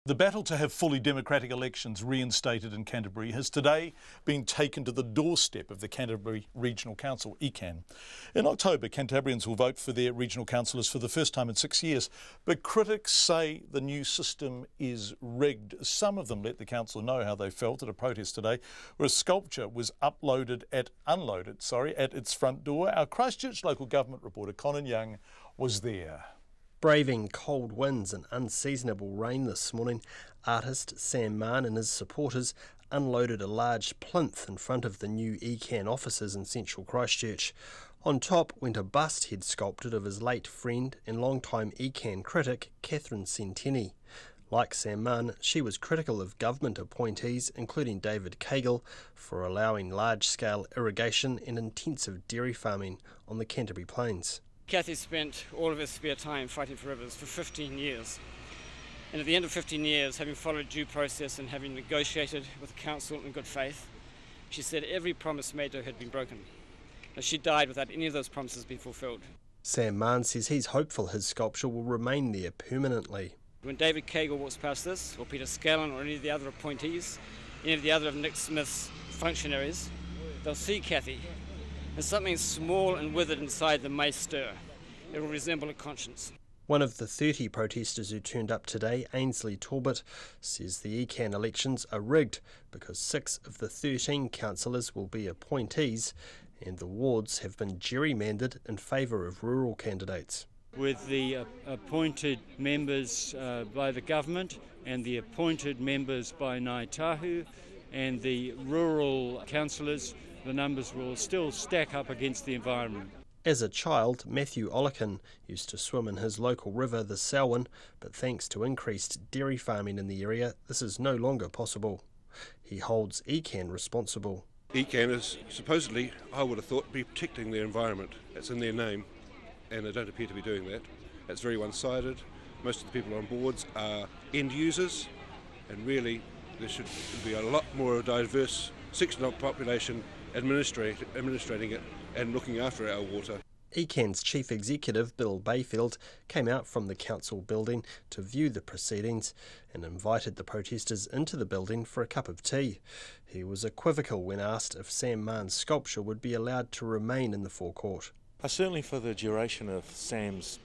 The battle to have fully democratic elections reinstated in Canterbury has today been taken to the doorstep of the Canterbury Regional Council, ECAN. In October, Cantabrians will vote for their regional councillors for the first time in 6 years, but critics say the new system is rigged. Some of them let the council know how they felt at a protest today, where a sculpture was unloaded at its front door. Our Christchurch local government reporter Conan Young was there. Braving cold winds and unseasonable rain this morning, artist Sam Mann and his supporters unloaded a large plinth in front of the new ECAN offices in central Christchurch. On top went a bust he'd sculpted of his late friend and long-time ECAN critic Catherine Centeni. Like Sam Mann, she was critical of government appointees, including David Cagle, for allowing large-scale irrigation and intensive dairy farming on the Canterbury Plains. Cathy spent all of her spare time fighting for rivers for 15 years. And at the end of 15 years, having followed due process and having negotiated with the council in good faith, she said every promise made to her had been broken. And she died without any of those promises being fulfilled. Sam Mann says he's hopeful his sculpture will remain there permanently. When David Cagle walks past this, or Peter Scallon, or any of the other appointees, any of the other of Nick Smith's functionaries, they'll see Cathy. There's something small and withered inside that may stir. It will resemble a conscience. One of the 30 protesters who turned up today, Ainsley Talbot, says the ECAN elections are rigged because 6 of the 13 councillors will be appointees and the wards have been gerrymandered in favour of rural candidates. With the appointed members by the government and the appointed members by Ngāi Tahu and the rural councillors, the numbers will still stack up against the environment. As a child, Matthew Olikin used to swim in his local river, the Selwyn, but thanks to increased dairy farming in the area, this is no longer possible. He holds ECAN responsible. ECAN is supposedly, I would have thought, be protecting their environment. It's in their name, and they don't appear to be doing that. It's very one-sided. Most of the people on boards are end users, and really there should be a lot more diverse section of the population administrating it and looking after our water. ECAN's chief executive, Bill Bayfield, came out from the council building to view the proceedings and invited the protesters into the building for a cup of tea. He was equivocal when asked if Sam Mann's sculpture would be allowed to remain in the forecourt. Certainly for the duration of Sam's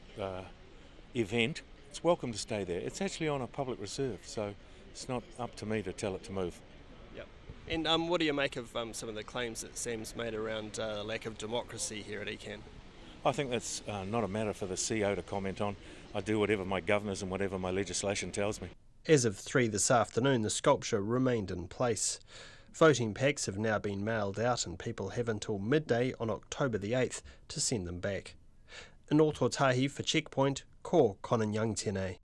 event, it's welcome to stay there. It's actually on a public reserve, so it's not up to me to tell it to move. And what do you make of some of the claims that Sam's made around lack of democracy here at ECAN? I think that's not a matter for the CEO to comment on. I do whatever my governors and whatever my legislation tells me. As of 3 this afternoon, the sculpture remained in place. Voting packs have now been mailed out and people have until midday on October the 8th to send them back. In Ototahi for Checkpoint, ko Conan Young tēnei.